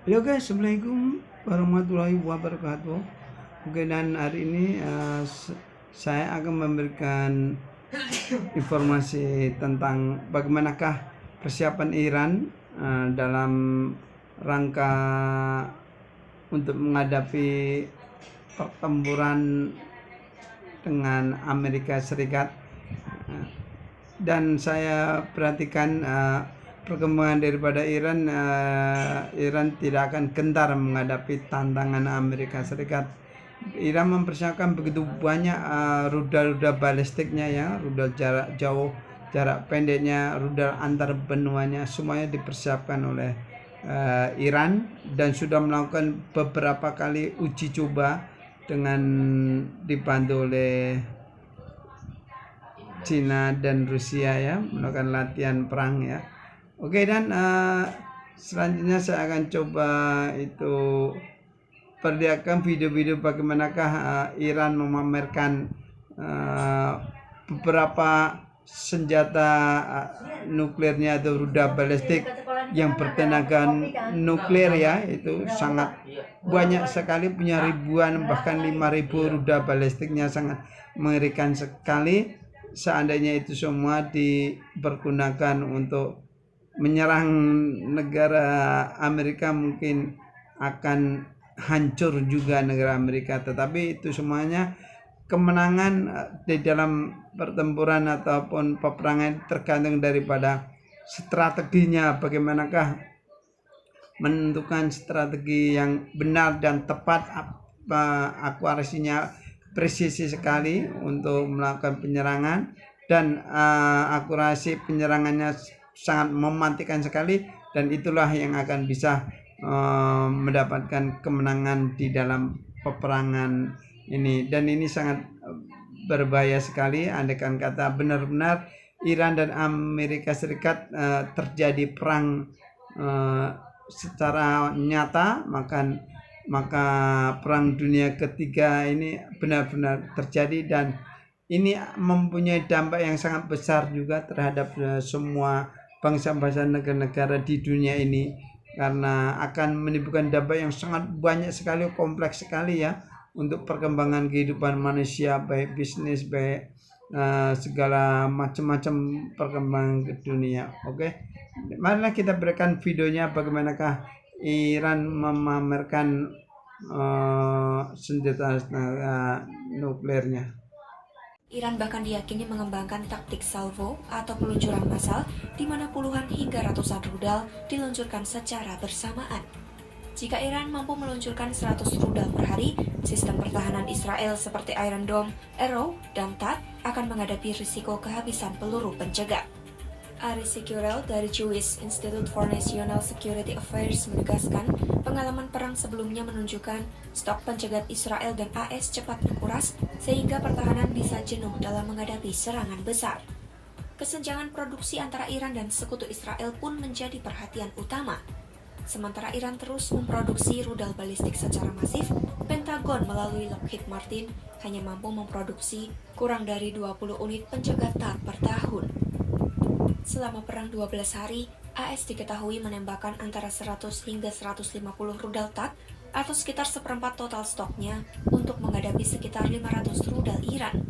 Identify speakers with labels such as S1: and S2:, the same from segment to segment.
S1: Halo guys, Assalamualaikum warahmatullahi wabarakatuh. Oke, dan hari ini saya akan memberikan informasi tentang bagaimanakah persiapan Iran dalam rangka untuk menghadapi pertempuran dengan Amerika Serikat. Dan saya perhatikan perkembangan daripada Iran. Iran tidak akan gentar menghadapi tantangan Amerika Serikat. Iran mempersiapkan begitu banyak rudal-rudal balistiknya, ya, rudal jarak jauh, jarak pendeknya, rudal antar benuanya, semuanya dipersiapkan oleh Iran, dan sudah melakukan beberapa kali uji coba dengan dibantu oleh Cina dan Rusia, ya, melakukan latihan perang, ya. Oke, dan selanjutnya saya akan coba itu perlihatkan video-video bagaimanakah Iran memamerkan beberapa senjata nuklirnya atau rudal balistik yang bertenaga nuklir, ya. Itu sangat banyak sekali, punya ribuan bahkan 5.000 rudal balistiknya, sangat mengerikan sekali. Seandainya itu semua dipergunakan untuk menyerang negara Amerika, mungkin akan hancur juga negara Amerika. Tetapi itu semuanya kemenangan di dalam pertempuran ataupun peperangan tergantung daripada strateginya, bagaimanakah menentukan strategi yang benar dan tepat, akurasinya presisi sekali untuk melakukan penyerangan, dan akurasi penyerangannya sangat mematikan sekali, dan itulah yang akan bisa mendapatkan kemenangan di dalam peperangan ini. Dan ini sangat berbahaya sekali andaikan kata benar-benar Iran dan Amerika Serikat terjadi perang secara nyata, maka perang dunia ketiga ini benar-benar terjadi, dan ini mempunyai dampak yang sangat besar juga terhadap semua bangsa-bangsa negara-negara di dunia ini, karena akan menimbulkan dampak yang sangat banyak sekali, kompleks sekali, ya, untuk perkembangan kehidupan manusia, baik bisnis, baik segala macam-macam perkembangan ke dunia. Oke, marilah kita berikan videonya bagaimanakah Iran memamerkan senjata nuklirnya.
S2: Iran bahkan diyakini mengembangkan taktik salvo atau peluncuran massal, di mana puluhan hingga ratusan rudal diluncurkan secara bersamaan. Jika Iran mampu meluncurkan 100 rudal per hari, sistem pertahanan Israel seperti Iron Dome, Arrow, dan THAAD akan menghadapi risiko kehabisan peluru pencegat. Ari Securel dari Jewish Institute for National Security Affairs menegaskan pengalaman perang sebelumnya menunjukkan stok pencegat Israel dan AS cepat berkuras sehingga pertahanan bisa jenuh dalam menghadapi serangan besar. Kesenjangan produksi antara Iran dan sekutu Israel pun menjadi perhatian utama. Sementara Iran terus memproduksi rudal balistik secara masif, Pentagon melalui Lockheed Martin hanya mampu memproduksi kurang dari 20 unit pencegat THAAD per tahun. Selama perang 12 hari, AS diketahui menembakkan antara 100 hingga 150 rudal THAAD atau sekitar seperempat total stoknya untuk menghadapi sekitar 500 rudal Iran.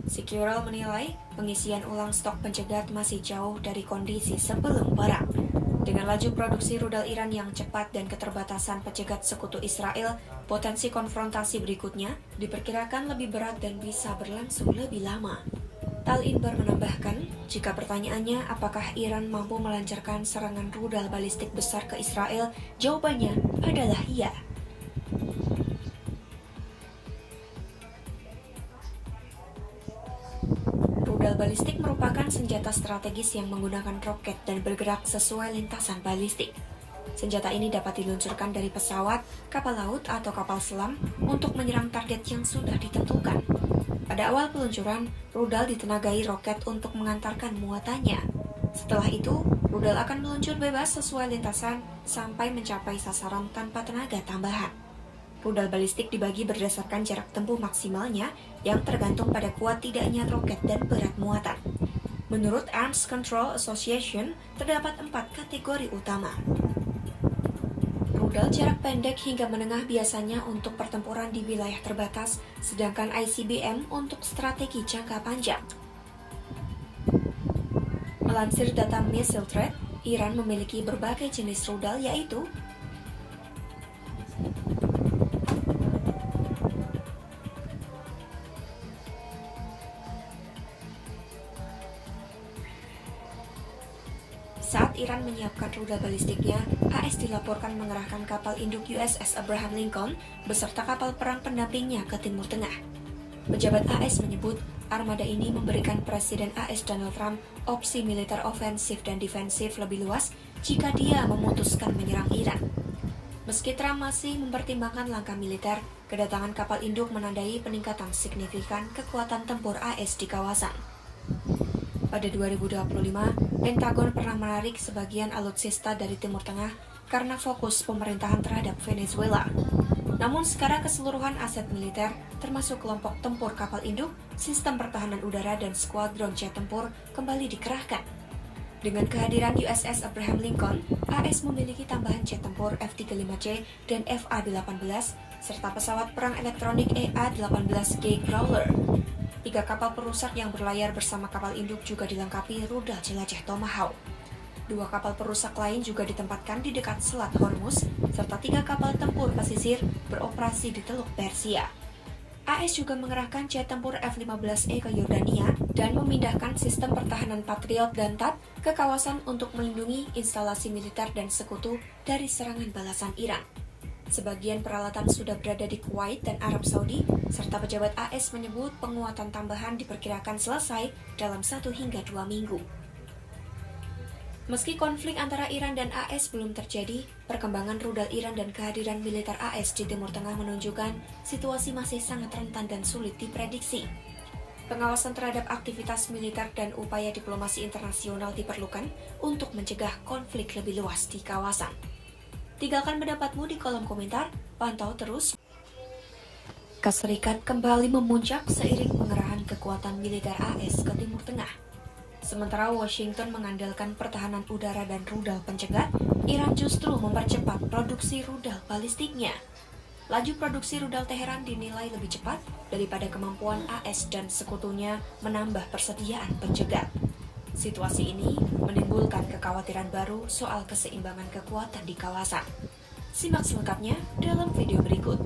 S2: Securel menilai pengisian ulang stok pencegat masih jauh dari kondisi sebelum perang. Dengan laju produksi rudal Iran yang cepat dan keterbatasan pencegat sekutu Israel, potensi konfrontasi berikutnya diperkirakan lebih berat dan bisa berlangsung lebih lama. Tal Inbar menambahkan, jika pertanyaannya apakah Iran mampu melancarkan serangan rudal balistik besar ke Israel, jawabannya adalah iya. Rudal balistik merupakan senjata strategis yang menggunakan roket dan bergerak sesuai lintasan balistik. Senjata ini dapat diluncurkan dari pesawat, kapal laut, atau kapal selam untuk menyerang target yang sudah ditentukan. Pada awal peluncuran, rudal ditenagai roket untuk mengantarkan muatannya. Setelah itu, rudal akan meluncur bebas sesuai lintasan sampai mencapai sasaran tanpa tenaga tambahan. Rudal balistik dibagi berdasarkan jarak tempuh maksimalnya yang tergantung pada kuat tidaknya roket dan berat muatan. Menurut Arms Control Association, terdapat 4 kategori utama. rudal jarak pendek hingga menengah biasanya untuk pertempuran di wilayah terbatas, sedangkan ICBM untuk strategi jangka panjang. Melansir data Missile Threat, Iran memiliki berbagai jenis rudal yaitu Saat Iran menyiapkan rudal balistiknya, AS dilaporkan mengerahkan kapal induk USS Abraham Lincoln beserta kapal perang pendampingnya ke Timur Tengah. Pejabat AS menyebut, armada ini memberikan Presiden AS Donald Trump opsi militer ofensif dan defensif lebih luas jika dia memutuskan menyerang Iran. Meski Trump masih mempertimbangkan langkah militer, kedatangan kapal induk menandai peningkatan signifikan kekuatan tempur AS di kawasan. Pada 2025, Pentagon pernah menarik sebagian alutsista dari Timur Tengah karena fokus pemerintahan terhadap Venezuela. Namun sekarang keseluruhan aset militer, termasuk kelompok tempur kapal induk, sistem pertahanan udara dan skuadron jet tempur kembali dikerahkan. Dengan kehadiran USS Abraham Lincoln, AS memiliki tambahan jet tempur F-35C dan FA-18, serta pesawat perang elektronik EA-18G Growler. 3 kapal perusak yang berlayar bersama kapal induk juga dilengkapi rudal jelajah Tomahawk. 2 kapal perusak lain juga ditempatkan di dekat Selat Hormuz, serta 3 kapal tempur pesisir beroperasi di Teluk Persia. AS juga mengerahkan jet tempur F-15E ke Yordania dan memindahkan sistem pertahanan Patriot dan THAAD ke kawasan untuk melindungi instalasi militer dan sekutu dari serangan balasan Iran. Sebagian peralatan sudah berada di Kuwait dan Arab Saudi, serta pejabat AS menyebut penguatan tambahan diperkirakan selesai dalam 1 hingga 2 minggu. Meski konflik antara Iran dan AS belum terjadi, perkembangan rudal Iran dan kehadiran militer AS di Timur Tengah menunjukkan situasi masih sangat rentan dan sulit diprediksi. Pengawasan terhadap aktivitas militer dan upaya diplomasi internasional diperlukan untuk mencegah konflik lebih luas di kawasan. Tinggalkan pendapatmu di kolom komentar, pantau terus. Amerika Serikat kembali memuncak seiring pengerahan kekuatan militer AS ke Timur Tengah. Sementara Washington mengandalkan pertahanan udara dan rudal pencegat, Iran justru mempercepat produksi rudal balistiknya. Laju produksi rudal Teheran dinilai lebih cepat daripada kemampuan AS dan sekutunya menambah persediaan pencegat. Situasi ini menimbulkan kekhawatiran baru soal keseimbangan kekuatan di kawasan. Simak selengkapnya dalam video berikut.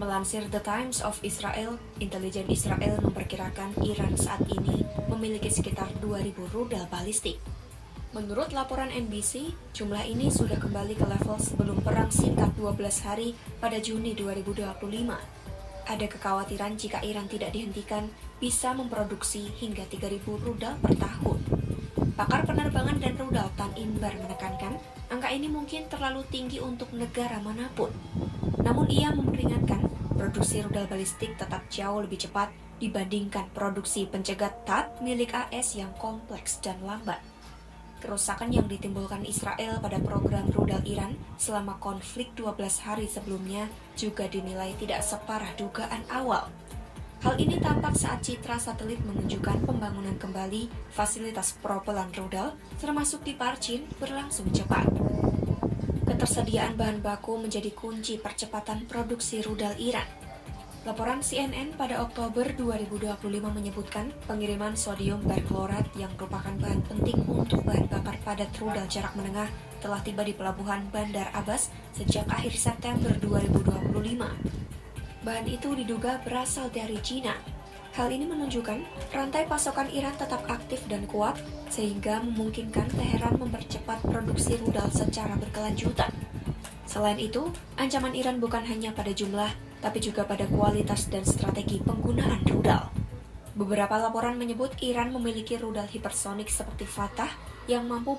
S2: Melansir The Times of Israel, intelijen Israel memperkirakan Iran saat ini memiliki sekitar 2.000 rudal balistik. Menurut laporan NBC, jumlah ini sudah kembali ke level sebelum perang singkat 12 hari pada Juni 2025. Ada kekhawatiran jika Iran tidak dihentikan, bisa memproduksi hingga 3.000 rudal per tahun. Pakar penerbangan dan rudal Tan Inbar menekankan, angka ini mungkin terlalu tinggi untuk negara manapun. Namun ia memperingatkan, produksi rudal balistik tetap jauh lebih cepat dibandingkan produksi pencegat THAAD milik AS yang kompleks dan lambat. Kerusakan yang ditimbulkan Israel pada program rudal Iran selama konflik 12 hari sebelumnya juga dinilai tidak separah dugaan awal. Hal ini tampak saat citra satelit menunjukkan pembangunan kembali fasilitas propelan rudal, termasuk di Parchin, berlangsung cepat. Ketersediaan bahan baku menjadi kunci percepatan produksi rudal Iran. Laporan CNN pada Oktober 2025 menyebutkan pengiriman sodium perklorat yang merupakan bahan penting untuk bahan bakar padat rudal jarak menengah telah tiba di pelabuhan Bandar Abbas sejak akhir September 2025. Bahan itu diduga berasal dari Cina. Hal ini menunjukkan rantai pasokan Iran tetap aktif dan kuat, sehingga memungkinkan Teheran mempercepat produksi rudal secara berkelanjutan. Selain itu, ancaman Iran bukan hanya pada jumlah, tapi juga pada kualitas dan strategi penggunaan rudal. Beberapa laporan menyebut Iran memiliki rudal hipersonik seperti Fatah yang mampu